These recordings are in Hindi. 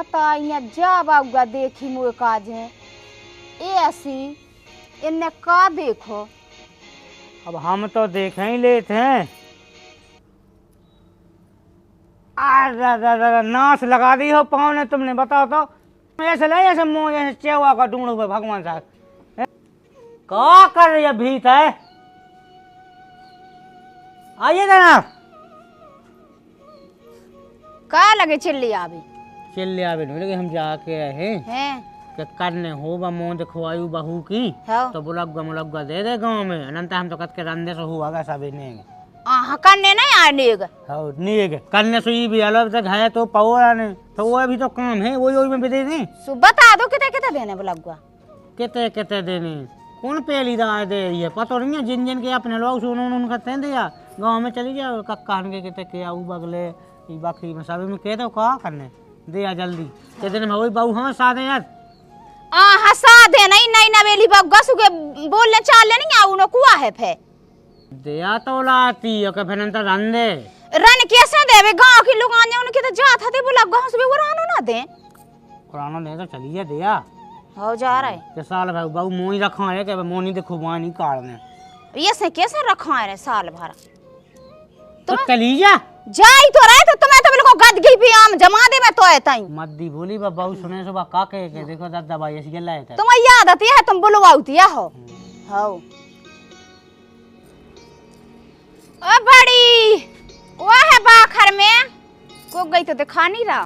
बताइए जा बाबूगा देखी मुए काज है ऐसी इन्ने का देखो। अब हम तो देख ही लेते हैं। नाश लगा दी हो पाँव ने तुमने, बताओ तो। ऐसे नहीं ऐसे मुँह जैसे चेवा का ढूंढ हुए भगवान साहब। क्या कर रही है भीत है? आइए जनाब। का लगे चिल्ली अभी चिल्ले आवे नहीं, हम जाके आए हैं कि करने होगा मुँह दिखवायु बहू की हाँ। तो मुलग्गा दे दे गाँव में। अनंत हम तो कत के रंधे से हुआ सभी ने करने नहीं आनेग हाँ नहीं करने सुई भी अलग तक है तो पौरा ने तो वो अभी तो काम है वही में भी दे दें। सो बता दो कितने कितने देने बुलगुआ कितने कितने देने कौन पहली दाए दे रही है पता नहीं है। जिन जिन के अपने लोग सुन उनका तें दिया गाँव में चली जाओ कक्का के कितने के आऊ बगले बकरी में सभी में कह दो कहा करने दिया जल्दी के दिन में वही बहू हाँ सादे यार हंसा दे नहीं नहीं नवेली बग्गा सुके बोलने चाल नहीं आऊ न कुआ है फे दिया तो लाती ओके फिर अंतर रंदे रन कैसे देवे गांव के लोग आने उनके तो जात हते बुलगुआ हंस भी वरानो ना दे पुराना नहीं तो चलिए दिया हो जा रहा है के साल भाई बहू मोही रखा है के मोनी देखो बानी काटने ये से कैसे रखा है रे साल भर तो चली जा जाई तो रहे तो तुम्हें तो बिल्कुल गदगी भी आम जमा दे मैं तो है ताई मद्दी बोली बहू सुने सुबह का कह के देखो दादा भाई ऐसी गल्ला है तुम्हें याद आती है तुम बुलवाउती हो ओ बड़ी वो है बाखर में को गई तो दिखा नहीं रहा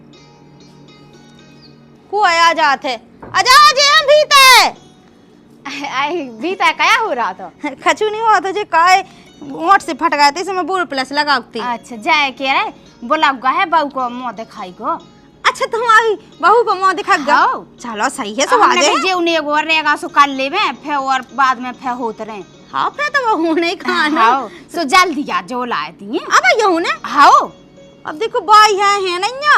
को आ जाते आजा जे हम भीते आई भीता क्या हो रहा था खचू नहीं हुआ था जे काय ओट से फट गए थे इसमें बुर प्लस लगाती। अच्छा जाए के रे बुलाऊंगा है बहू को मुंह दिखाई को। अच्छा तुम आई बहू को मुंह दिखा गो चलो सही है सब आ जाए जे उन्हें एगो रहेगा सो कर लेवे फिर और बाद में फिर होत रहे हां फिर तो वो नहीं खाना हां सो जल्दी आ जो लाए दी अब यहू ने हां अब देखो बाई है नहीं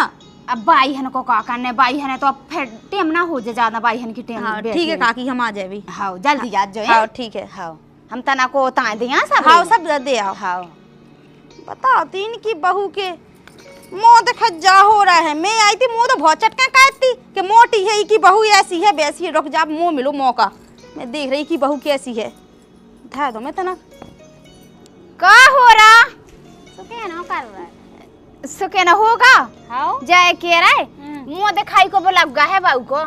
अब बाई हन को का करने बाई हन तो अब फिर टाइम ना हो जाए ज्यादा बाई हन की टाइम ठीक है काकी हम आ जाए भी हां जल्दी आ जाओ हां ठीक है हां हम तना को ता दिया सब हां सब दे आओ हां बताती इनकी बहू के मुंह देखा जा हो रहा है। मैं आई थी मुंह तो बहुत चटका काटती कि मोटी है की बहू ऐसी है वैसी है रुक जा मुंह मिलो मौका मैं देख रही की बहू कैसी है था दो मैं तना का हो रहा सुके ना कर रहा है सुके ना होगा हां जाए के रे मुंह दिखाई को बुलाऊंगा है बहू को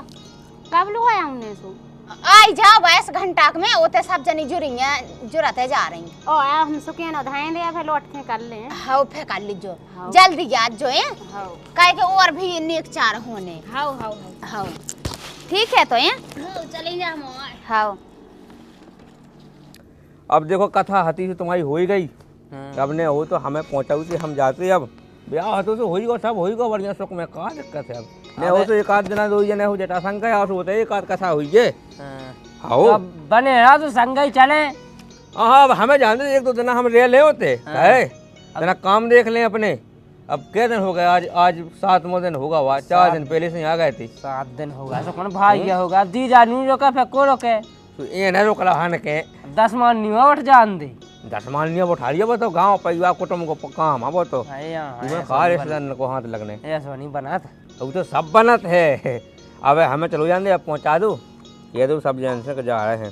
कब लो आया हमने सो आई जाओ बस घंटा में ओते सब जनी जुरियां जुरते जा रही ओ हम सुके ना धाए दे फिर लौट के कर ले हां फे कर लीजो जल्दी याद जो है हां काहे के और भी नेक चार होने हां हां हां ठीक है तो ये चले जा हम हां अब देखो कथा हती से तुम्हारी हो ही गई अब ने हो तो हमें पहुंचाऊ से हम जाते अब ब्याह हतो से हो ही गो सब हो ही गो बढ़िया सुख में का दिक्कत है अब ने हो तो एक आध जना दो जने हो जटा संग आस होते एक आध कथा हुई जे हां अब बने ना तो संग ही चले हां अब हमें जानते एक दो जना हम रह ले होते है जना काम देख लें अपने। अब कितने दिन हो गए आज 7वां दिन होगा हुआ 4 दिन पहले से आ गए थे 7 दिन होगा तो कौन भाई होगा दी जानी रोका फिर को रोके तो ये न रोकला हन के 10 मान नहीं उठ जान दे 10 मान नहीं उठा लिया वो तो गांव परिवार कुटुंब को काम है वो तो खा रिश्तेदार को हाथ लगने ऐसा नहीं बना था अब तो सब बनत है। अब हमें चलो जान दे अब पहुंचा दो ये दो सब जन से जा रहे हैं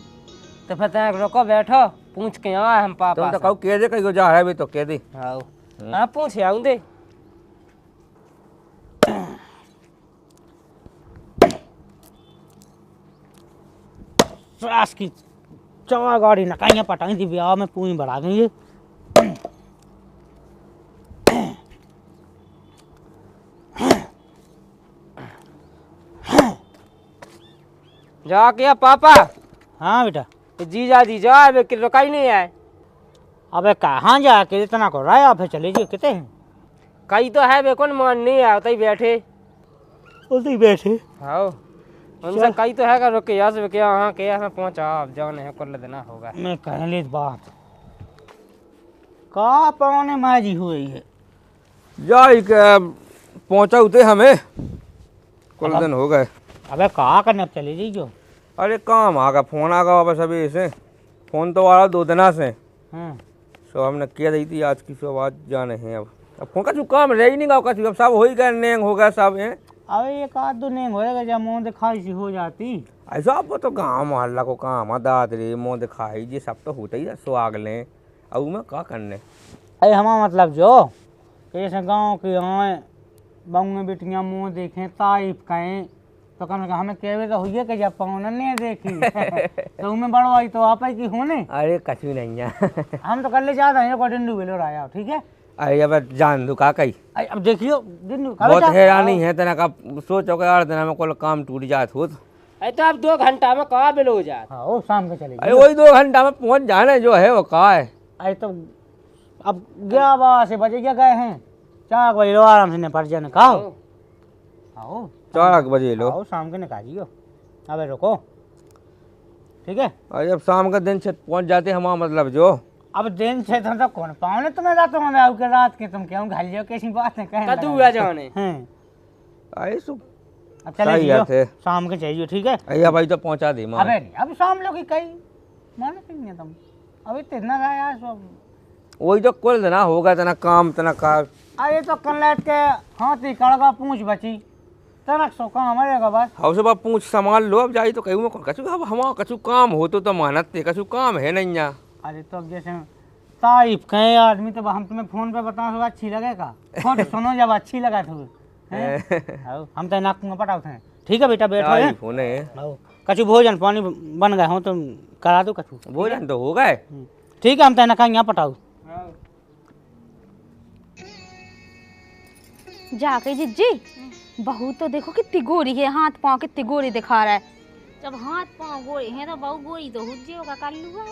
तो फिर रोको बैठो पूछ के आ हम पापा तुम तो कहू कह दे कहीं जा रहा है भी तो कह दी हां हां पूछ आऊं दे सास की चवा गाड़ी नकाइयां पटाई थी ब्याह में पूरी बढ़ा गई है जा क्या पापा। हाँ बेटा जीजा जीजा अबे रुकाई नहीं आए अबे कहाँ जाके इतना को रहा फिर चले जी कितने हैं कई तो है बे कौन मान नहीं आया तो बैठे उसी बैठे हाँ उनसे कई तो है का रुक के यार क्या हाँ क्या मैं पहुँचा अब जाने है कर देना होगा मैं कह ली बात का पौने माजी हुई है जाई के पहुंचा उते हमें कुल दिन हो गए। अबे कहाँ करने अब चले जी जो अरे काम आ गया फोन आ गया वापस अभी इसे फोन तो आ रहा 2 दिन से सो हमने किया दी थी आज की सो आज जाने हैं अब फोन का जो काम रह ही नहीं गा अब सब हो ही गया नेंग हो गया सब है अबे एक आध दो नहीं होएगा जब मुँह दिखाई सी हो जाती। ऐसा अब तो गाँव मोहल्ला को काम है दादरी मुँह दिखाई ये सब तो होता ही है सुहाग लें अब मैं क्या करने। अरे हमारा मतलब जो कि जैसे गाँव के आए बहू बेटियाँ मुँह देखें तारीफ कहें तो कम से कम हमें कहवे तो हुई कि जब पौन नहीं देखी तो उनमें बड़वाई तो आप की होने। अरे कछु नहीं है हम तो कर ले जाते हैं कोई डिंडू बेलो आया ठीक है। अरे अब जान दू का कही अब देखियो डिंडू बहुत हैरानी है तना का सोचो कि यार तना में कोई काम टूट जात हो अरे तो अब 2 घंटा में कहाँ बेलो हो जात। हाँ वो शाम को चलेगी। अरे वही 2 घंटा में पहुंच जाने जो है वो कहा है। अरे तो अब 11 बजे क्या गए हैं 4 बजे लो आराम से निपट जाने खाओ आओ 4 बजे लो शाम के निकालियो। अबे रुको ठीक है। अरे अब शाम का दिन से पहुंच जाते हमारा मतलब जो अब दिन से तो कौन पावने तुम्हें रात में आओ के रात के तुम क्यों घाल जाओ कैसी बात है कहीं कदू आ जाने हैं। अरे सु अब चले जियो शाम के चाहिए ठीक है। अरे भाई तो पहुंचा दे मां। अबे अब शाम लोग ही कहीं माने नहीं है तुम अभी इतना गया यार सब वही तो कुल ना होगा तना काम तना का। अरे तो कल रात के हाथी कड़गा पूंछ बची तनक सो काम मरेगा बस। हाउ से बाप पूछ संभाल लो अब जाई तो कहूँ मैं कछु अब हमारा कछु काम हो तो मानत थे कछु काम है नहीं यहाँ। अरे तो अब जैसे तारीफ कहे आदमी तो हम तुम्हें फोन पे बताओ तो अच्छी लगेगा खुद सुनो जब अच्छी लगा तो हम तो नाक में पटाते हैं ठीक है बेटा बैठो है कछु भोजन पानी बन गए हो तो करा दो कछु भोजन तो हो गए ठीक है हम तो नका यहाँ पटाओ जाके जिज्जी बहू तो देखो कितनी गोरी है हाथ पाँव कितनी गोरी दिखा रहा है। जब हाथ पाँव गोरी है तो बहू गोरी तो हुज्जे होगा कालू है।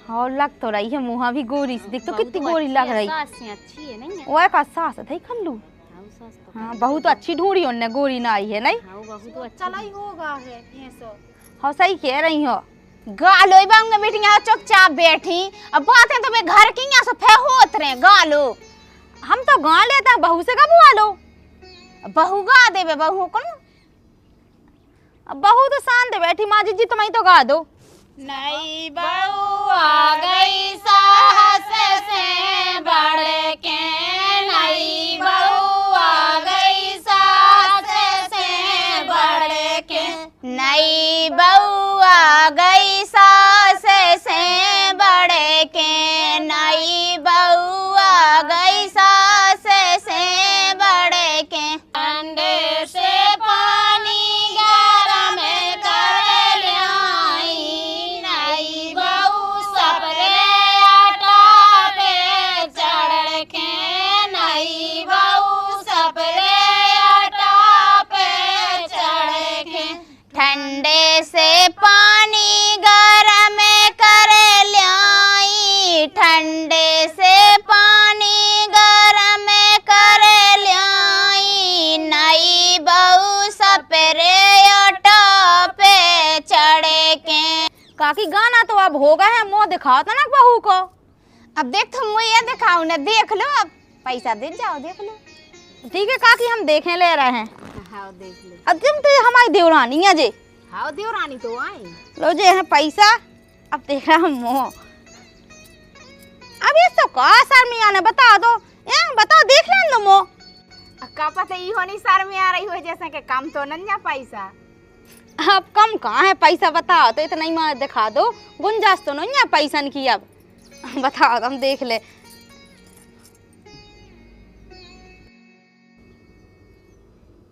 हाँ लग तो रही है मुँह भी गोरी से देख तो कितनी गोरी लग रही अच्छी है नहीं है वो का सास है खल्लू। हाँ बहू तो अच्छी ढूंढी उनने गोरी ना आई है नहीं। बहू तो अच्छा ही होगा है हाँ सही कह रही हो। गालो बांगे बेटियां चुपचाप बैठी अब बातें तो घर की यहाँ से फे होत रहे गालो हम तो गा लेते हैं बहू से कब हुआ लो बहू गा देवे बहू को बहू तो शांत बैठी माँ जी तुम्हें तो गा दो। नई बहू आ गई साहस से बढ़ के नई बहू आ गई साहस से बढ़ के नई बहू आ गई सास से बढ़ के नई बहू आ गई सास से बढ़ के ठंडे से पानी गरम कर लाई नई बहू सपरे आटा पे चढ़ के नई बहू सपरे आटा पे चढ़ के ठंडे से पानी गरम कर लाई ठंडे से पानी गरम कर लाई नई बहू सपरे आटा पे चढ़ के। काकी गाना तो अब हो गया है मुँह दिखाओ था ना बहू को। अब देख तुम मुझे दिखाओ ना देख लो अब पैसा दे जाओ देख लो। ठीक है काकी हम देखने ले रहे हैं। हाँ देख लो। अब तुम तो हमारी देवरानी है जे। हाँ देवरानी तो आई लो जे है पैसा अब देख रहा हम मुँह अब ये सब का सर में आने बता दो बताओ देख लें लो मुँह का पता ही होनी सर में आ रही हो जैसे कि कम तो नहीं है पैसा। अब कम कहाँ है पैसा बताओ तो इतना ही मैं दिखा दो गुंजाइश तो नहीं है पैसा की अब बताओ हम देख ले।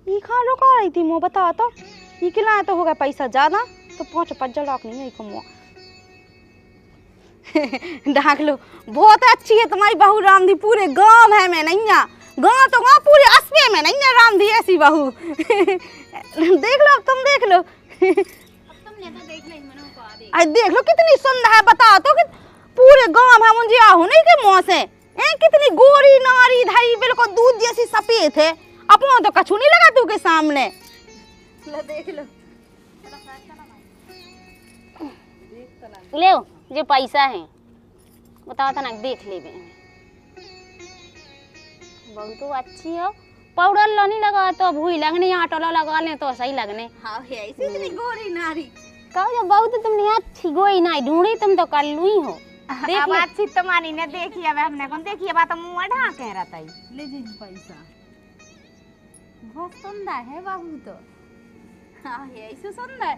ये कहाँ रुका रही थी मुँह बताओ तो ये किला तो होगा पैसा ज्यादा तो 5 लाख नहीं है मुँह ढाक लो बहुत अच्छी है तुम्हारी बहू रामधी पूरे गांव है मैं नहीं गांव तो गांव पूरे अस्पे में नहीं है रामधी ऐसी बहू देख लो अब तुम देख लो तुमने तो देख ली मनो को आ अरे देख लो कितनी सुंदर है बताओ तो कि पूरे गांव है मुझे आहू नहीं के मुँह से कितनी गोरी नारी धाई बिल्कुल दूध जैसी सफेद है अपना तो कछु नहीं लगा तू के सामने देख लो ले जो पैसा है बताओ था ना देख ले बहुत तो अच्छी हो पाउडर नहीं लगा तो भूई लगने आटो लगा ले तो सही लगने। हाँ ऐसी इतनी गोरी नारी कहो जब बहुत तुमने अच्छी गोई ना ढूंढी तुम तो कर लू ही हो अब अच्छी तुम्हारी ने देखी अब हमने कौन देखी बात मुँह ढाके रहता है ले जी पैसा बहुत सुंदर है बहू तो। हाँ है ऐसे सुंदर।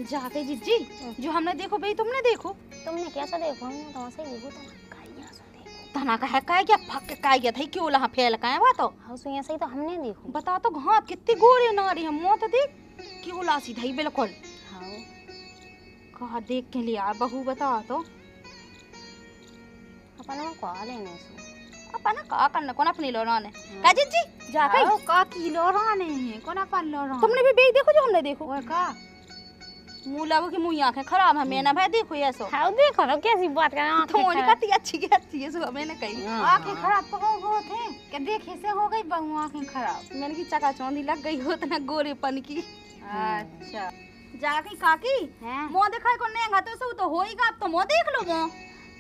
जाके जीजी जो हमने देखो भाई तुमने देखो। तुमने कैसा देखो? हमने तो ऐसे ही देखो। तो काइया सो देखो। तना का है काय क्या फक काय क्या था क्यों लहा फैल का है बात। हाउ सो ऐसे ही तो हमने देखो। बता तो घात कितनी गोरे नारी है मौत देख क्यों लासी धई बिल्कुल। हाउ कहा देख के लिया बहू बता तो अपन को लेने सो अपन का करना कौन अपनी लोराने का जीजी जाके का की लोराने हैं कौन अपन लोराने। तुमने भी बेच देखो जो हमने देखो। और का मुंह लगो कि मुंह आंखें खराब है मैंने भाई देखो ये सो। हाउ देखो ना कैसी बात कर रहा तुम्हारी कती अच्छी की अच्छी है सो मैंने कही। आंखें खराब तो हो थे कि देखे से हो गई बहू आंखें खराब। मैंने की चका चौंधी लग गई हो इतना गोरेपन की। अच्छा जाके काकी हैं मुंह दिखाई को नेगा तो सो तो होएगा अब तो मुंह देख लो मुंह।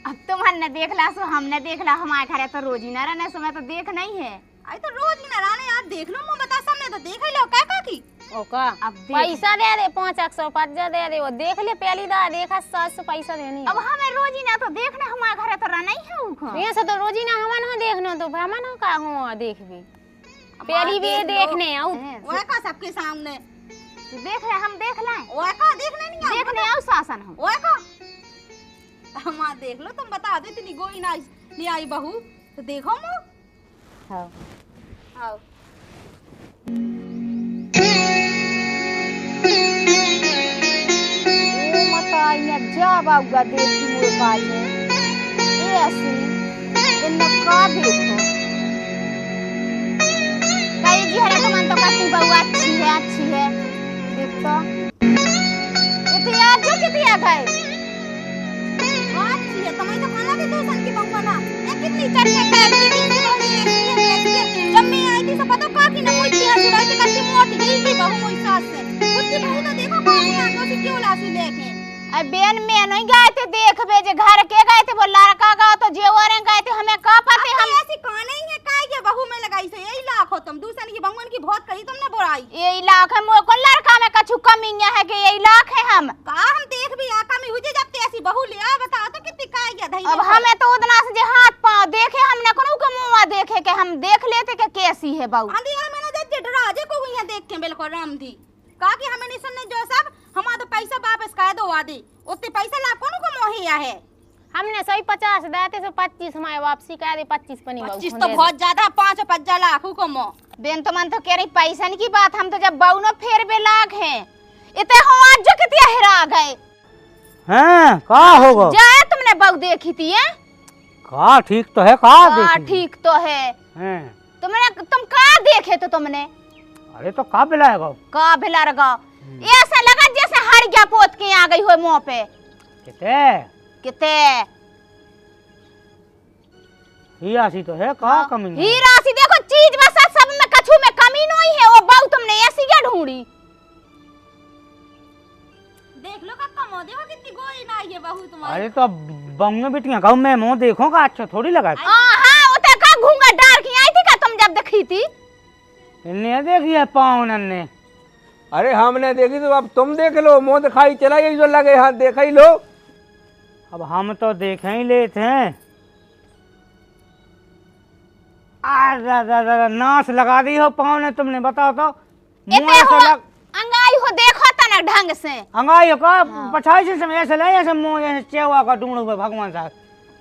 अब तुमने देखला सो हमने देखला हमारे घरे तो रोज ही ना रहने सो मैं तो देख नहीं है। आई तो रोज ही ना राने यार देख लो मुंह बता सामने तो देख ही लो का काकी। ओ का अब पैसा दे दे 500 दे दे वो देख ले पहली दा देखा 700 पैसा देनी। अब हमें रोज ही ना तो देखना हमारे घरे तो रहना ही है उखो। ये से तो रोज ही ना हमन हो देखनो तो हमन हो का हो देख भी पहली भी देखने आऊ ओए का सबके सामने तो देख ले हम देख लाए। ओए का देखने नहीं आ देखने आऊ शासन हम। ओए का हम देख लो तुम बता दो इतनी गोई ना ले आई बहू तो देखो मुंह। हां आओ या जब आऊगा देखी मुझे पास ऐसी इन्हें का देखो कई जी हरे को मन तो कहती बहू अच्छी है देख तो इतनी आज जो कितनी आ गए अच्छी है तुम्हें तो खाना भी दो सन की बहू ना ये कितनी चटके करती थी जम्मी आई थी सब पता का की ना मोटी है सुराई के कच्ची मोटी गई थी बहू मोई सास से उसकी बहू तो देखो कौन है आंखों से क्यों लासी लेके। अब बेन में नहीं गए थे देख बेजे घर के गए थे वो लड़का गाओ तो जेवरे गए थे हमें का पता हम ऐसी कहानी ही है काय के बहू में लगाई से यही लाख हो तुम दूसरे की बहू की बहुत कही तुमने बुराई। यही लाख है मोको लड़का में कछु कमियां है कि यही लाख है हम का हम देख भी आका में हुजे जब ऐसी बहू लिया बता तो कितनी काय गया धई। अब हमें तो उतना से जे हाथ पांव देखे हमने कोनो के मुंह देखे के हम देख लेते कि कैसी है बहू। आंधी हमें ना जज डराजे को यहां देख के बिल्कुल राम थी का कि हमें नहीं सुनने जो सब हमारा तो पैसा वापस कर दो आदि उतने पैसा ला कोनो को मोहिया है। हमने सही 50 देते से 25 हमारे वापसी कर दे 25 पनी 25 तो बहुत ज्यादा 5-5 लाख को मो बेन तो मन तो कह रही पैसा की बात हम तो जब बहू न फेर बे लाग है इतने हम आज जो कितने हिरा गए हैं का होगा जाए तुमने बहू देखी थी है का ठीक तो है का देखी ठीक तो है हैं तुम का देखे तो तुमने अरे तो का बिलाएगा का भिला रगा ऐसा लगा जैसे हर गया पोत के आ गई हो मुंह पे किते हीरा सी तो है का कमी नहीं हीरा सी देखो चीज बस सब में कछु में कमी नहीं है वो बहू तुमने ऐसी क्या ढूंढी देख लो का कमो देखो कितनी गोरी ना ये बहू तुम्हारी। अरे तो बंग बिटियां गाँव में मुंह देखो का अच्छा थोड़ी लगा हां उते का घूंगा डार की आई थी का तुम जब देखी थी इन्हें देखी है पावन ने। अरे हमने देखी तो अब तुम देख लो मुंह दिखाई चला यही जो लगे हाथ देखा ही लो। अब हम तो देख ही लेते हैं नाश लगा दी हो पाँव ने तुमने बताओ तो मुंह ऐसा लग अंगाई हो देखो ता ना ढंग से अंगाई का पछाई से समय ऐसे ले ऐसे मुंह जैसे चेवा का ढूंढ हुए भगवान साहब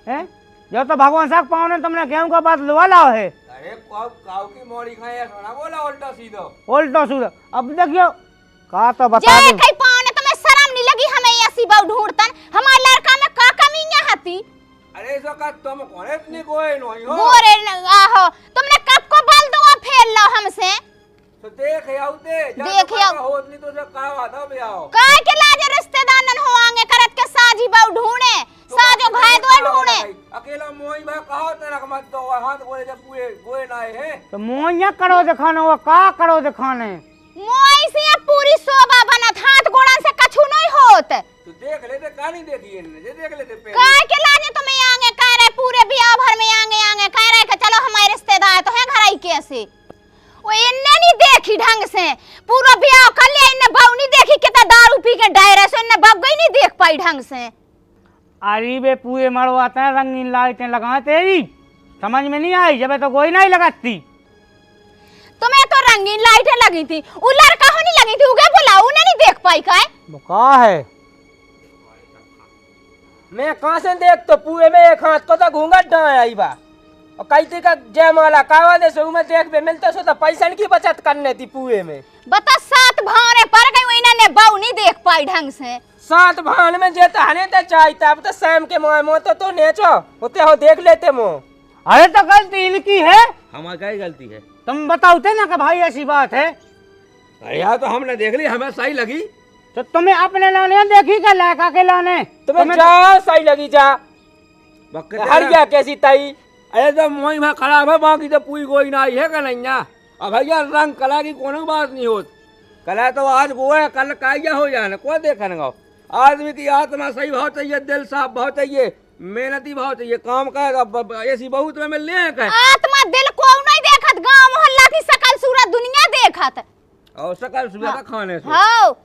हैं जो तो भगवान साहब पाँव ने तुमने गेहूं का बात लुआ लाओ है। अरे काऊ की मोड़ी खाए ऐसा ना बोला उल्टा सीधा अब देखियो का तो बता जाए दो कई पाने तुम्हें शर्म नहीं लगी हमें ऐसी बहू ढूंढतन हमारे लड़का में का कमियां हती। अरे इसो का तुम कौन इतनी गोए नहीं हो गोरे आहो तुमने कब को बल दो फेर लो हमसे तो देख आउते देख आओ होतनी तो जो का वादा भी आओ काय के लाजे रिश्तेदारन होंगे करत के साजी बहू ढूंढे साजो घाय दो ढूंढे अकेला मोई में कहो तरक मत दो हाथ गोए जब पूरे गोए ना है तो मोइया करो दिखाने वो का करो दिखाने मोई से पूरी शोभा बनत हाथ गोड़न से कछु नहीं होत तो देख लेते का नहीं देखी इनने जे देख लेते पहले काय के लाजे तुम्हें आगे कह रहे पूरे बियाह भर में आगे कह रहे कि चलो हमारे रिश्तेदार तो हैं घर आई कैसे वो इन्ने नहीं देखी ढंग से पूरा ब्याह कर लिया इन्ने बहू नहीं देखी कितना दारू पी के डायरे से इन्ने बहू गई नहीं देख पाई ढंग से। अरे बे पूरे मरवाते हैं रंगीन लाइटें लगाए तेरी समझ में नहीं आई जब तो कोई नहीं लगाती तुम्हें तो रंगीन लाइटें लगी थी, वो लड़का हो नहीं लगी थी, उगे बोला उन्हें नहीं देख पाई का वो का है मैं कहां से देख तो पूरे में एक हाथ को तो घूंघट ना आई बा और कई का जयमाला कावा दे सो में देख बे मिलते सो तो पैसा की बचत करने थी पूरे में। बता 7 भावने पर गई इन्होंने बाऊ नहीं देख पाई ढंग से। 7 भान में जे हने तो चाहिए अब तो शाम के मो तो नेचो होते हो देख लेते मो। अरे तो गलती इनकी है, हमारी क्या गलती है? तुम बताओते ना कि भाई ऐसी बात है। अरे यार तो हमने देख ली, हमें सही लगी तो तुम्हें अपने लाने देखी क्या लड़का के लाने तुम्हें जा सही लगी जा हरिया कैसी ताई। अरे तो मोई में खराब है, बाकी तो पूरी कोई ना आई है का नहीं ना। अब भैया रंग कला की कोनो बात नहीं होती, कला तो आज वो है कल काया हो जाना को देखा ना। आदमी की आत्मा सही भाव चाहिए, दिल साफ भाव चाहिए, मेहनती भाव चाहिए, काम का ऐसी बहुत में ले आत्मा दिल को नहीं देखत, गांव मोहल्ला की सकल सूरत दुनिया देखत और सकल सुबह का खाने से। हाँ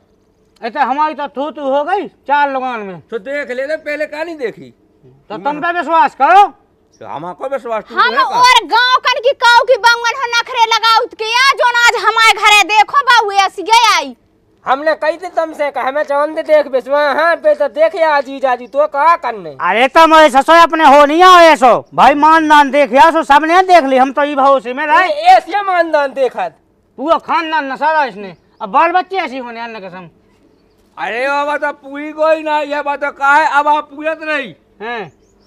ऐसा हमारी तो थू तू हो गई 4 लोगों में तो देख ले पहले का नहीं देखी तो तुम पे विश्वास करो तो हमको विश्वास हम और गांव कन की काऊ की बंगन हो नखरे लगाउत के या जो आज हमारे घरे देखो बाबू ऐसी गई आई। हमने कई दिन तुमसे कहा मैं चांद देख बेसवा हां पे तो देखे आजी जाजी तो कहा करने। अरे तो मैं ससो अपने हो नहीं आए सो भाई मानदान देखिया सो सबने देख ली, हम तो ई भाव से में रहे ऐसे मानदान देखत पूरा खानदान नसारा इसने, अब बाल बच्चे ऐसी होने अन्न कसम। अरे बाबा तो पूरी कोई ना ये बात का है, अब आप पूरत नहीं हैं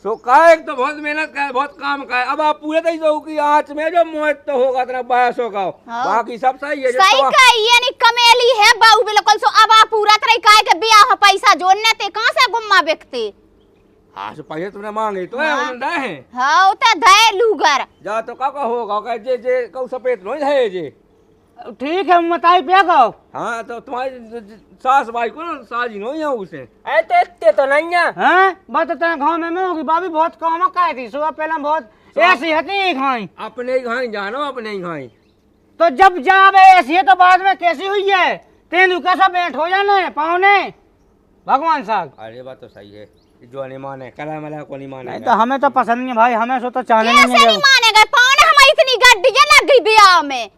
सो का एक तो बहुत मेहनत का है, बहुत काम का है, अब आप पूरे ही जो की आंच में जो मोहित तो होगा इतना 2200 का बाकी सब सही है। सही का ये नहीं कमेली है बाऊ बिल्कुल सो अब आप पूरा तरह काहे के बियाह पैसा जोड़ने ते कहां से गुम्मा बेकते। हां सो पैसे तुमने मांगे तो है हां तो दे लूगर जा तो का होगा का जे को सफेद नहीं है जे ठीक है बताई पे कहो। हाँ तो तुम्हारी सास भाई को ना साजी नहीं है उसे ऐते तो नहीं है हैं बात तो गांव में होगी बाबी बहुत काम का थी सुबह पहले बहुत ऐसी हती खाई अपने ही खाई जानो अपने ही खाई तो जब जावे ऐसी है तो बाद में कैसी हुई है तेंदु कैसा बैठ हो जाने पावने भगवान साहब। अरे बात तो सही है जो नहीं माने कला मला को नहीं माने नहीं तो हमें तो पसंद नहीं भाई, हमें सो तो चाहने नहीं मानेगा पावने हमारी इतनी गड्डियां लग गई ब्याह में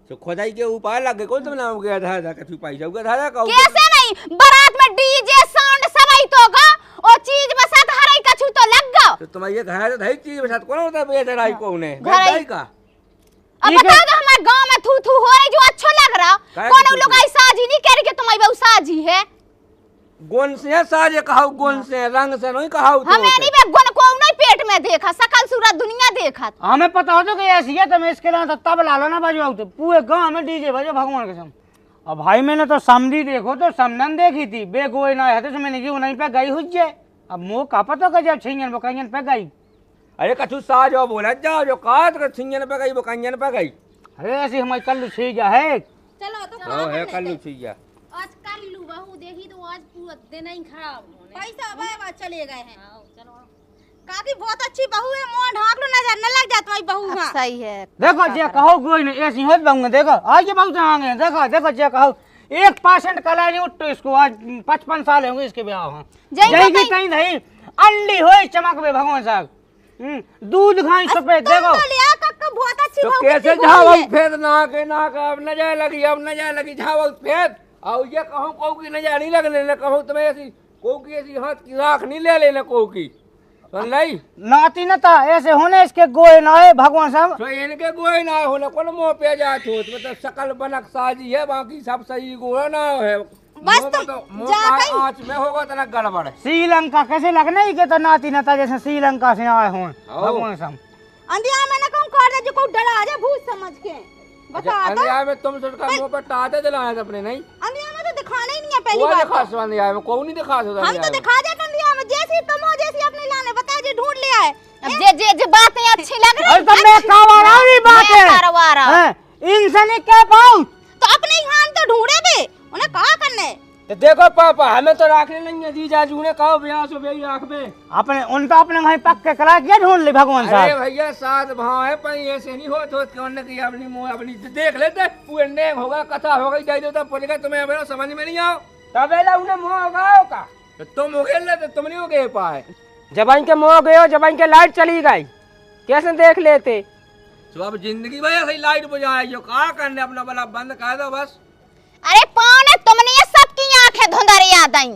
तो खुदाई के ऊपर लग गए कौन तुमने नाम गया था कछु पैसा उगा था का कैसे नहीं बारात में डीजे साउंड सब आई तो गा और चीज में साथ हराई कछु तो लग गया तो तुम्हारे घर है चीज में साथ कौन होता है बेचराई को उन्हें बेचराई का। अब बता दो हमारे गांव में थू थू हो रही जो अच्छा लग रहा कौन लोग आई साजी नहीं कह रही कि तुम्हारी बहू साजी है गुण से साजे कहाऊ गुण से रंग से नहीं कहाऊ हमें नहीं बे गुण को नहीं पेट में देखा सकल सूरत दुनिया देखा हमें पता हो तो कि ऐसी है तो मैं इसके लिए तब ला ना बजवाऊ तो पूरे गांव में डीजे बजे भगवान कसम। अब भाई मैंने तो समझी देखो तो समनन देखी थी बेगोए ना है तो मैंने क्यों नहीं पे गई हुई है अब मुंह का पता का जब छिंगन बकंजन पे गई। अरे कछु साजो बोला जाओ जो कहा तो छिंगन पे गई बकंजन पे गई। अरे ऐसी हमारी कल्लू छीजा है चलो तो हां है कल्लू छीजा आज कल्लू बहू देखी तो आज पूरा दिन ही खराब होने पैसा अब चले गए हैं। आओ चलो काकी बहुत अच्छी बहू है, मुंह ढाक लो नजर न लग जात भाई बहू हां सही है। देखो जे कहो कोई नहीं ऐसी होत बहूंगा देखो आज ये बहुत आगे देखो देखो जे कहो 1% कला नहीं उठ इसको आज 55 साल होंगे इसके ब्याह हां जय की कहीं नहीं अंडी होई चमक बे भगवान साहब दूध खाई सफेद देखो लिया कक्का बहुत अच्छी तो बहू कैसे झावा फेद ना के अब न जाए लगी अब न जाए लगी झावा फेद और ये कहूं को की न जाए नहीं लगने न कहूं तुम्हें ऐसी को की ऐसी हाथ की राख नहीं ले लेना को की सुन लाई नाती न था ऐसे होने इसके गोए ना है भगवान साहब तो इनके गोए ना होने कौन मुंह पे जात हो मतलब शकल बनक साजी है बाकी सब सही गोए ना है बस तो मुंह आंच में होगा तना गड़बड़। श्रीलंका कैसे लगना ही के तो नाती न था जैसे श्रीलंका से आए हों भगवान साहब। अंधिया में न कहूं कर दे जो को डरा जा भूत समझ के बता तो अंधिया में तुम सबका मुंह पर टाटे दिलाया अपने नहीं अंधिया में तो दिखाना ही नहीं है पहली वो बात दिखा सो अंधिया में कोई नहीं दिखा सो हम तो दिखा जा अंधिया में जैसी तुम हो जैसी अपने लाने बता जे ढूंढ ले आए अब जे बातें अच्छी लग रही अरे तो मैं कावारा भी बात है इनसे नहीं कह पाऊं तो अपने ही हाथ तो ढूंढे बे उन्हें कहा करने तो देखो पापा हमें तो रखने नहीं है जीजा जू ने कहो ब्याह सो बेई राख बे अपने उनका अपने भाई पक के करा क्या ढूंढ ले भगवान साहब। अरे भैया साथ भाव है पर ऐसे नहीं होत कौन ने की अपनी मुंह अपनी देख लेते पूरे ने होगा कथा हो गई जाई तो पड़ेगा तुम्हें अब समझ में नहीं आओ तबेला उन्हें मुंह होगा का तो तुम हो गए ले तो तुम नहीं हो गए पाए जब इनके मुंह गए जब इनके लाइट चली गई कैसे देख लेते तो अब जिंदगी भर ऐसे ही लाइट बुझाई जो कहा करने अपना बल्ब बंद कर दो बस। अरे पौने तुमने ये सबकी आंखें धुंधरी याद आई।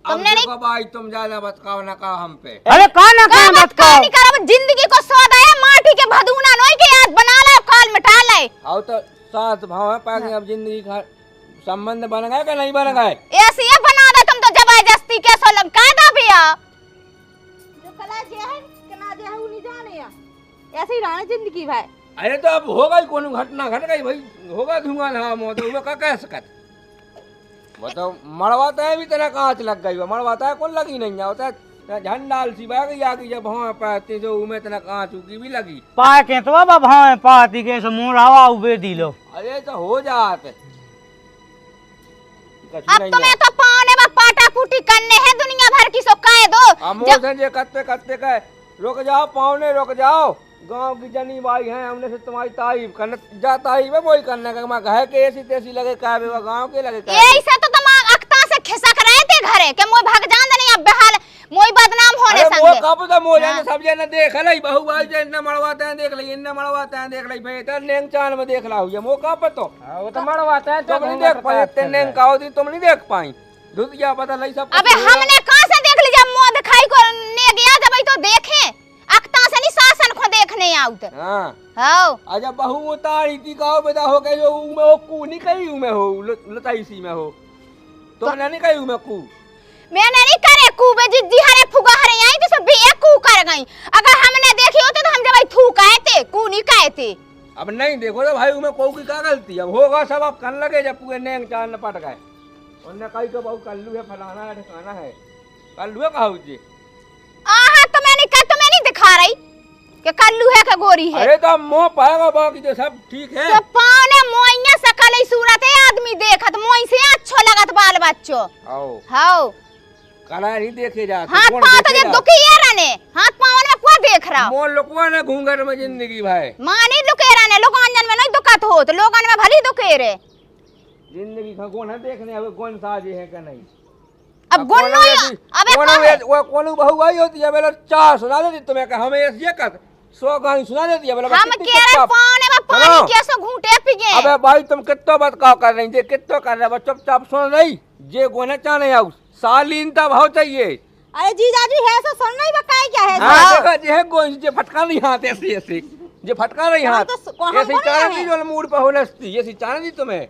तुमने नहीं भाई तुम ज्यादा बतकाओ ना कहा हम पे। अरे कहा ना कहा मत कहो। नहीं करो जिंदगी को सौदा है माटी के भदूना नोई के आज बना ले काल मिटा ले। आओ तो साथ भाव है पाके अब जिंदगी का संबंध बन गए कि नहीं बन गए? ऐसे ही बना दे तुम तो जबरदस्ती के सो लग कायदा भैया जो कला जे है कना जे है वो नहीं जाने या ऐसे ही रहना जिंदगी भाई। अरे तो अब होगा ही कौन घटना घट गई भाई, होगा धुआं था मौत में का कह सकत। बताओ मरवाता है भी तेरा कांच लग गई, मरवाता है कौन लगी नहीं होता झंडाल सी बह गई आगे जब भाव पाते जो उमे तेरा कांच उकी भी लगी पाए के तो बाबा भाव पाती के सो मुंह रावा उबे दिलो। अरे तो हो जाते अब तुम्हें तो पाने में पाटा पुटी करने हैं दुनिया भर की सो कह दो। हम जे कत्ते कत्ते कह रुक जाओ पावने रुक जाओ, गांव की जनी भाई हैं हमने से तुम्हारी तारीफ करना जाता ही मैं वही करने का मैं कहे के ऐसी तैसी लगे कहे वो गांव के लगे ऐसे तो तुम अक्ता से खिसक रहे थे घरे के मोय भाग जान नहीं अब बेहाल मोय बदनाम होने संगे। वो कब तो मोय जाने सब जने देख लई बहू भाई जे इन्ने मरवाते हैं देख लई, इन्ने मरवाते हैं देख लई भाई तो नेंग चान में देख ला हुई वो कब तो वो तो मरवाता है तुम नहीं देख पाए इतने नेंग का होती तुम नहीं देख पाई दुधिया पता लई सब। अबे हमने कहां से देख ली जब मुंह दिखाई को ने गया जब तो देखे अक्ता से नहीं शासन को देखने आउत। हां हां अजब बहू उतारी थी का बेटा हो गए जो में हो कू नहीं कही में हो लताई सी में हो तो नहीं कही में कू मैंने नहीं करे कूबे जिद्दी हरे फुगा हरे आई तो सब भी एक कू कर गई। अगर हमने देखी होते तो हम जब थू कहते कू नहीं कहते। अब नहीं देखो तो भाई में कोई की क्या गलती अब होगा सब अब कन लगे जब पूरे नेंग चांद पट गए उन्होंने कही तो बहु कल्लू है फलाना है ठिकाना है कल्लू है कहा जी आहा तो मैं नहीं दिखा रही कि कल्लू है कि गोरी है। अरे तो मोह पाएगा बाकी तो सब ठीक है तो पाने मोइया सकल ही सूरत है आदमी देखत मोई से अच्छो लगत बाल बच्चो। आओ हां कला नहीं देखे जाते हाथ पांव तो जब दुखी है रहने हाथ पांव में को देख रहा मोह लुकवा ने घूंघट में जिंदगी भाई मानी दुखे रहने लोग अंजन में नहीं दुखत हो तो लोगन में भली दुखे रे जिंदगी का कौन है देखने अब कौन साजे है कि नहीं। अब गुण नो अबे वो कौन बहू आई होती है बेला चार सुना देती तुम्हें कि हमें ये कर 100 गाली सुना देती है बेला हम कह रहे पाने में पानी कैसे घूंटे पी गए। अबे भाई तुम कितना बतकाव कर रही थे कितना कर रहे बच्चों चुपचाप सुन रही जे गोने चाहने आउ सालीनता भाव चाहिए। अरे जीजाजी है सो सुन नहीं बकाई क्या है। हां देखा जे गोन जे फटका नहीं हाथ ऐसे ऐसे जे फटका नहीं हाथ ऐसे चाहती जो मूड पे होलस्ती ऐसी चाहती तुम्हें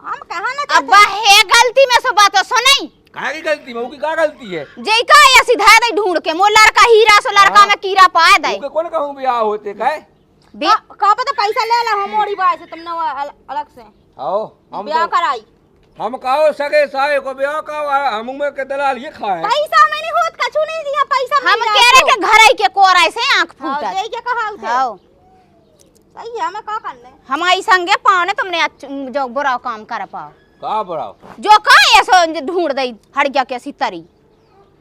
हम कहा ना अब है गलती में सो बात सुनई काहे की गलती मऊ की क्या गलती है जई का या सीधा दे ढूंढ के मो लड़का हीरा सो लड़का में कीड़ा पाए दे ओके कौन कहूं ब्याह होते काहे का पता पैसा ले ला हम मोड़ी बाई से तुमने अलग से आओ हम ब्याह कराई हम कहो सगे साए को ब्याह का हम में के दलाल ये खाए पैसा मैंने होत कछु नहीं दिया पैसा हम कह रहे के घर आई के कोराई से आंख फूटा जई के कहा उसे हां सही है मैं का करने हमारी संगे पाने तुमने जो बुरा काम कर पाओ का बड़ाओ जो का ऐसो ढूंढ दई हट गया कैसी तरी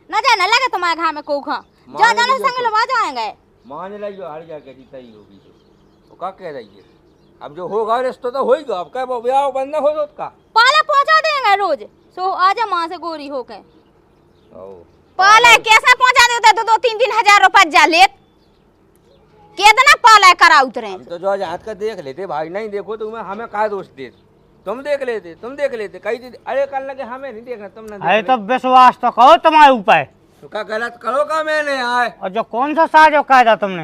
न जाने लगे तुम्हारे घर में कोखा जा जाने संग लवा जाएंगे मान लाइयो हर जा के जीताई होगी तो का कह रही है अब जो होगा रिश्ता तो होएगा अब क्या ब्याह बंद हो तो का पाला पहुंचा देंगे रोज सो आजा मां से गोरी होके ओ पाला कैसे पहुंचा देते तो 2-3 हजार रुपया जा ले कितना पाला करा उतरे हम तो जो आज हाथ का देख लेते भाई नहीं देखो तो हमें का दोष दे तुम देख लेते कई चीज अरे कर लगे हमें नहीं देखना तुम ना अरे तो विश्वास तो कहो तुम्हारे ऊपर तो का गलत करो का मैंने आए और जो कौन सा साजो कायदा तुमने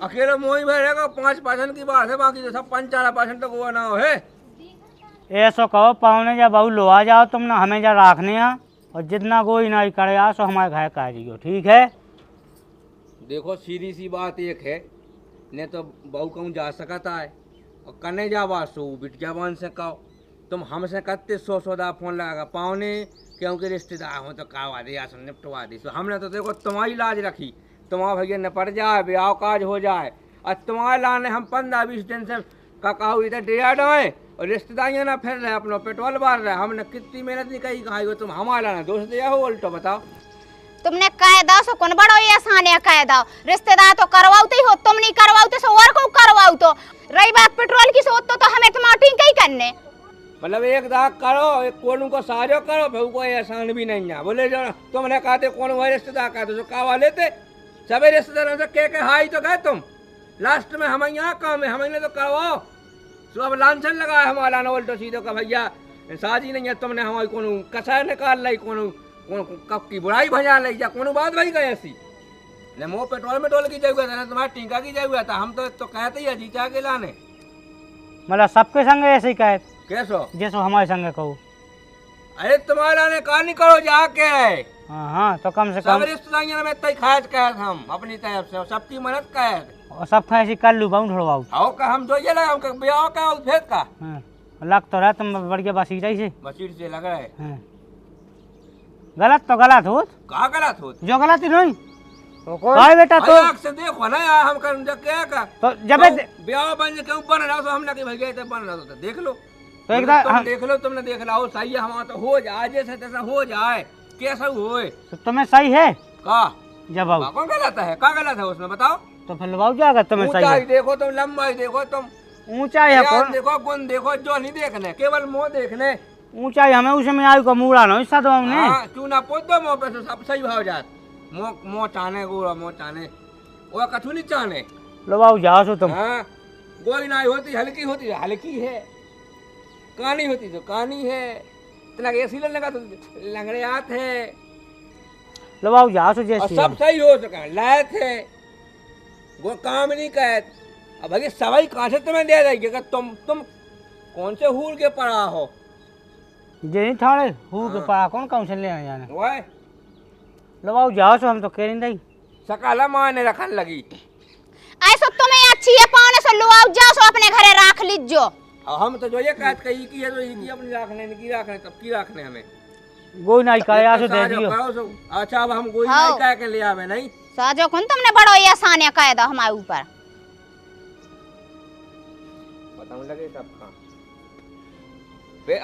अकेले मोही भरेगा 5% की बात है बाकी तो सब 55% तक हुआ ना हो है। ऐसो कहो पावने जा बहु लो आ जाओ तुम ना हमें जा रखने आ और जितना कोई ना करे आ सो हमारे घर का दियो ठीक है। देखो सीधी सी बात एक है ने तो बहु कहूँ जा सकता है और कने जावा सो बिटिया बन से कहो तुम हमसे कत्ते 100 दा फोन लगागा पावने क्योंकि रिश्तेदार हो तो कावा दे आसन निपटवा दी तो हमने तो देखो तुम्हारी लाज रखी तुम्हारा भैया निपट जाए ब्याह काज हो जाए और तुम्हारे लाने हम 15-20 दिन से का कहू इधर डेरा डोए और रिश्तेदारियाँ ना फिर रहे अपना पेट्रोल बार रहे हमने कितनी मेहनत नहीं कही कहा तुम हमारा लाना दोष दिया हो उल्टो बताओ तुमने कायदा सो कौन बड़ो ये आसान है कायदा रिश्तेदार तो करवाते ही हो तुम नहीं करवाते सो और को करवाओ तो रही बात पेट्रोल की सोच तो हमें टमाटर कहीं करने मतलब एक दाग करो एक कोनू को साजो करो फिर कोई एहसान भी नहीं है बोले जो तुमने कहते कौन हुआ रिश्तेदार कहते तो कावा लेते सभी रिश्तेदारों से के हाई तो गए तुम लास्ट में हमारे यहाँ काम है, हमें तो करवाओ। तो अब लांछन लगा है हमारा ना उल्टो सीधो का भैया शादी नहीं है, तुमने हमारी कोनो कसाय निकाल ली, कोनो कब की बुराई भजा ली, या कोनो बात भाई गई ऐसी ने मोह पेट्रोल में डोल की जरूरत है ना, तुम्हारा टीका की जरूरत है। हम तो कहते ही है जीचा के लाने। मतलब सबके संग ऐसे ही कहे कैसो जैसो हमारे संग कहो। अरे तुम्हारा ने कहा नहीं करो जाके। हाँ तो कम से कम सब रिश्तेदारियों में तय खायत कहत हम अपनी तरफ से सबकी मदद कहत और सब खाए ऐसे कर लू बाउंड छोड़वाऊ। आओ का हम जो ये लगा हम ब्याह का फेंक का लग तो रहा तुम बढ़िया बसी रही से मसीर से लग रहा है। गलत तो गलत हो, कहा गलत हो जो गलत ही नहीं भाई बेटा। तो आँख से देखो ना यार, हम कर क्या का तो जब ब्याह बन के ऊपर रहा तो हम ना कि भैया तो बन रहा तो देख लो तो एकदम तुम देख लो, तुमने देख लो सही है हमारा तो हो जाए, जैसे तैसा हो जाए, कैसा होए तो तुम्हें सही है का जब कौन गलत है, क्या गलत है उसमें बताओ। तो फिर लवाऊ जाएगा तुम्हें सही ऊंचाई है। देखो तुम, लंबाई देखो तुम, ऊंचाई है ध्यान कौन देखो, गुण देखो, जो नहीं देखने केवल मुंह देखने। ऊंचाई हमें उसमें आयु का मूड़ा नहीं साथ हमने हाँ, क्यों ना पोत दो मुंह पे तो सब सही भाव जात। मुंह चाने गोरा मुंह चाने वो कथू नहीं चाने। लवाऊ जाओ सो तुम। हाँ, गोई नहीं होती हल्की होती है हल्की है, कहानी होती तो कहानी है, इतना ऐसी लगा तो लंगड़े आते है लवाऊ जाओ सो और जैसे सब सही हो सका लायक है वो काम नहीं कहत। अब भाई सवाई कहाँ से तुम्हें दे देगी कि तुम कौन से हूर के पड़ा हो जे नहीं थाड़े हूँ के पड़ा कौन कौन से ले जाने वो लवाऊ जाओ सो हम तो कह नहीं दई सकाला माँ ने रखन लगी। ऐसा तुम्हें अच्छी है पाने से लो आओ जाओ सो अपने घरे राख लीजो। और हम तो जो ये कहत कही की है तो ये अपनी रखने की रखने तब की रखने हमें गोई नहीं काया सो दे दियो। अच्छा अब हम गोई हाँ। नहीं कह के ले आवे नहीं साजो कौन तुमने बड़ो ये आसानिया कह दो हमारे ऊपर बताऊं लगे सब का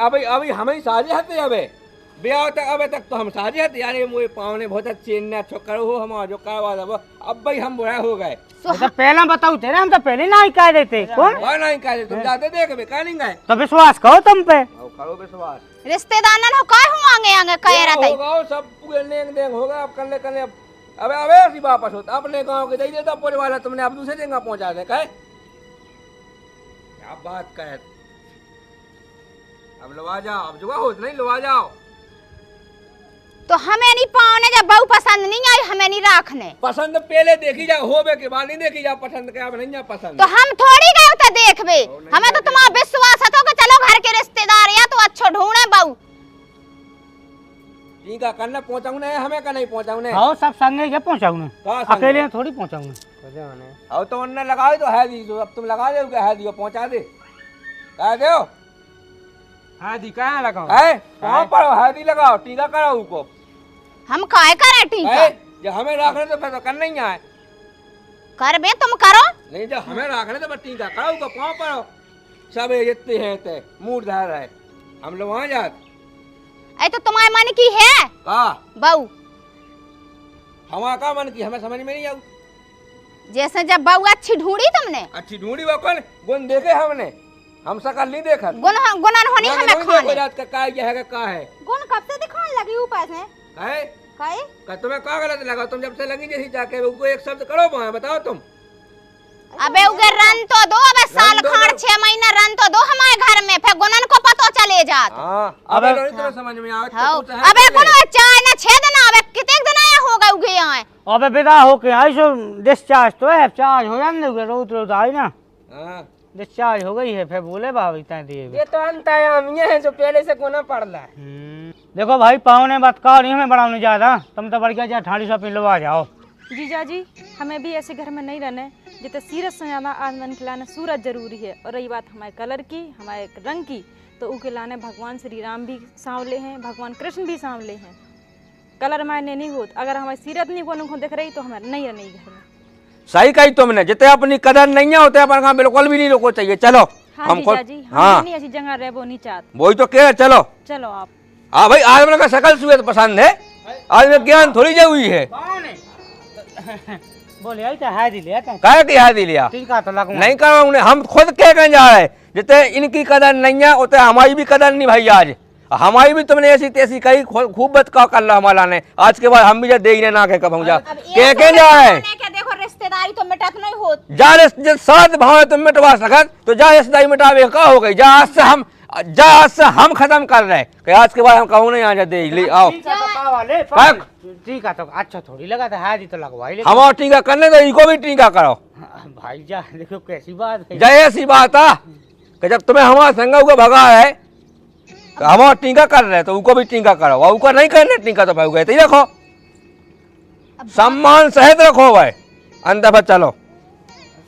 अभी अभी हमें साझे हते अबे ब्याह तक अबे तक तो हम साझे हते यार ये मुझे पावने बहुत अच्छे ने अच्छा करो हो हमारा जो करवा अब भाई हम बुरा हो गए। तो पहला बताओ तेरे हम तो पहले ना ही कह देते कौन वह नहीं कह तुम जाते देख बे कह नहीं गए तो विश्वास करो तुम पे करो विश्वास रिश्तेदार हो काय हूं आगे आगे कह रहा था होगा सब पूरे लेंग देंग होगा अब करने करने अबे अबे ऐसी वापस होता अपने गांव के दे देता पूरे वाला तुमने अब दूसरे जगह पहुंचा दे कहे क्या बात कहे। अब लवा जाओ अब जुआ हो नहीं लवा जाओ तो हमें नहीं पाने जब बहू पसंद नहीं आई हमें नहीं रखने पसंद पहले देखी जा होबे के बाद नहीं देखी जा पसंद के अब नहीं जा पसंद तो हम थोड़ी गए तो देखबे हमें तो तुम्हारा विश्वास है तो कि चलो घर के रिश्तेदार या तो अच्छो ढूंढे बहू ठीक है करने पहुंचाऊं नहीं हमें का नहीं पहुंचाऊं नहीं आओ सब संगे के पहुंचाऊं ना अकेले थोड़ी पहुंचाऊं अब तो उन्होंने लगाओ तो है दी तो अब तुम लगा दो है दियो पहुंचा दे कह दो हां दी कहां लगाओ है कहां पर है दी लगाओ टीका कराओ को हम काय करे ठीक है जब हमें रखने तो फिर तो करना ही है कर बे तुम करो नहीं जब हमें रखने तो टीका कराओ को कहां पर सब इतने हैं ते मूड धार है हम लोग वहां जाते ऐ तो तुम्हारे मन की है का बहू हमारा का मन की हमें समझ में नहीं आऊ जैसे जब बहू अच्छी ढूंढी तुमने अच्छी ढूंढी वो कौन गुण देखे हमने हम सकल नहीं देखा गुनन होनी हमें खाने रात का का है गुण कब से दिखाने लगी ऊपर से है काहे का तुम्हें क्या गलत लगा तुम जब से लगी जैसी जाके उनको एक शब्द करो वहां बताओ तुम अबे उगे रन तो दो अबे साल खाड़ 6 महीना रन तो दो हमारे घर में फिर गुनन को पता चले जात हां अबे तुम्हें समझ में आवे तो अबे कोनो चाय ना 6 दिन अबे कितने दिन आया होगा उगे यहाँ अबे विदा होके आई सो डिस्चार्ज तो है चार्ज हो जाने दोगे रोज रोज आई ना हां डिस्चार्ज हो गई है फिर बोले भाभी इतना दिए ये तो अंतयाम ये है जो पहले से कोना पड़ रहा है। देखो भाई पाँव ने बात कहा नहीं हमें बढ़ाने ज्यादा तुम तो बढ़ गया जा ठाड़ी सा पिलवा जाओ जीजा जी हमें भी ऐसे घर में नहीं रहने जितने सीरत से ज़्यादा आंदन खिलाने सूरज जरूरी है। और रही बात हमारे कलर की हमारे रंग की तो उनके लाने भगवान श्री राम भी सांवले हैं भगवान कृष्ण भी सांवले हैं। कलर मायने नहीं होत अगर हमारी सीरत नहीं को दिख रही तो हमारे नहीं रहने घर में। सही कही तुमने जितने अपनी कदर नहीं होते अपन का बिल्कुल भी नहीं रोको चाहिए चलो हाँ हमको जीजा जी हाँ नहीं ऐसी जगह रह वो नहीं चाहते वही तो कह चलो चलो आप हाँ भाई आज मेरे का सकल सुबह पसंद है आज में ज्ञान थोड़ी जरूरी है बोले आई तो है दिले कह के याद ही लिया ठीक है तो लगूंगा नहीं करूँगा हम खुद कह कर जा रहे जितने इनकी कदर नहीं है उतने हमारी भी कदर नहीं भाई आज हमारी भी तुमने ऐसी तैसी कही, खूब बचकाव कर लो हमारा ने। आज के बाद हम भी जा देखने ना के कब हम जा के जाए। देखो रिश्तेदारी तो मिटत नहीं होत। जा साथ भाव है तुम मिटवा सकत तो जा रिश्तेदारी मिटावे का हो गई। जा आज से हम खत्म कर रहे कि आज के बाद हम कहूँ नहीं आ जा देख ली आओ। टीका तो अच्छा थोड़ी लगा था, हाजी तो लगवाई। हम टीका करने तो इनको भी टीका करो भाई जा, देखो कैसी बात है। जय ऐसी बात है कि जब तुम्हें हमारा संग को भगा है तो हम टीका कर रहे तो उनको भी टीका करो, और उनको नहीं करने टीका तो भाई गए ही रखो, सम्मान सहित रखो भाई। अंदर पर चलो।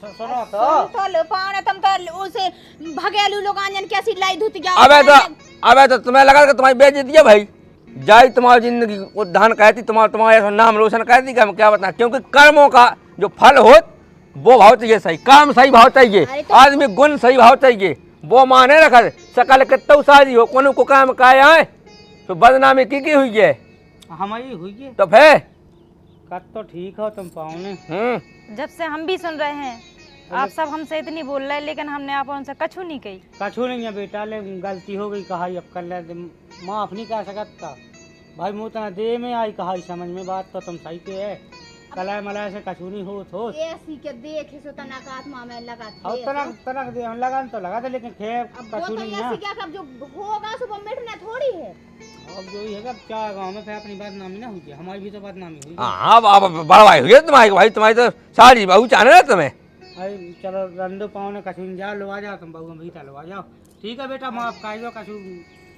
सुनो तो लो पाने तुम तो उसे भगेलू लोग आंजन कैसी लाई धुत जाओ। अबे तो तुम्हें लगा कि तुम्हारी बेइज्जती है भाई। जाई तुम्हारी जिंदगी उद्धान कहती, तुम्हारा नाम रोशन कहती कि हम क्या बता, क्योंकि कर्मों का जो फल हो वो भाव चाहिए सही, काम सही भाव चाहिए, आदमी गुण सही भाव चाहिए। वो माने रखा सकल कितु सारी हो कोनो को काम काए आए तो बदनामी की हुई है हमारी हुई है। तो फिर कत तो ठीक हो तुम पाओने। जब से हम भी सुन रहे हैं आप सब हमसे इतनी बोल रहे हैं, लेकिन हमने आप उनसे कछु नहीं कही। कछु नहीं है बेटा, ले गलती हो गई कहा अब कर ले, माफ नहीं कर सकता भाई। मुँह तना दे में आई कहा समझ में बात तो तुम सही के है। कलाय मलाय से कछु नहीं हो ऐसी के देखे सो तनक आत्मा में लगा थे। और तनक दे हम लगा तो लगा था, लेकिन खैर कछु नहीं है। ऐसी क्या कब जो होगा सुबह मिटना थोड़ी है। अब जो ही है कब क्या गाँव में फिर अपनी बदनामी ना हुई, हमारी भी तो बदनामी हुई। हाँ बड़ा भाई हुई तुम्हारी भाई, तुम्हारी तो सारी बहू चाहने ना तुम्हें। अरे चलो रंदो पाओ ने कछु नहीं, जाओ लो आ जाओ तुम बहू में भीतर लो आ जाओ। ठीक है बेटा माफ कर दो, कछु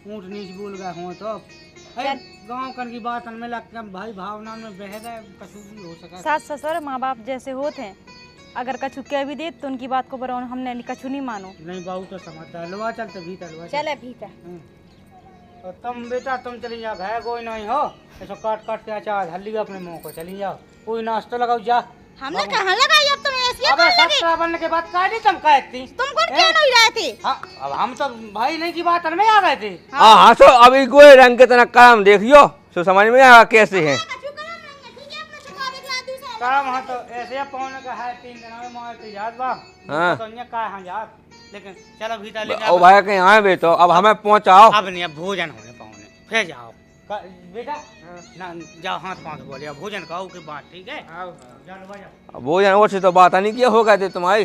ऊँट नीच बोल गए हो तो गाँव कन की बात में लगता भाई भावना में बह गए, कछु भी हो सका। सास ससुर माँ बाप जैसे होते हैं, अगर कछु कह भी दे तो उनकी बात को बराबर हमने कछु नहीं मानो। नहीं बहू तो समझता है, लो चलते भीतर लो चले भीतर। और तुम बेटा तुम चली जाओ, है कोई नहीं हो ऐसा काट काट के अचार हल्ली अपने मुँह को चली जाओ, कोई नाश्ता लगाओ जा। हमने कहाँ लगाई अब तुम ऐसी अबे सस्ता बनने के बाद काहे तुम कहती तुमको क्या नहीं रहे थे। हाँ अब हम तो भाई नहीं की बात में आ गए थे। हाँ सो अभी कोई रंग के तना काम देखियो सो समझ में आया कैसे है काम। हाँ तो ऐसे पौने का है 3 दिन में मार के याद बा। हाँ तो अन्य का है यार, लेकिन चलो भीतर ले ओ भाई कहीं आए बे तो अब हमें पहुंचाओ। अब नहीं, अब भोजन होने पाओने फिर जाओ बेटा ना, जाओ हाथ पाँव बोलिए भोजन खाओ के बाद। ठीक है जाओ भोजन और से तो बात नहीं किया होगा दे तुम्हारी।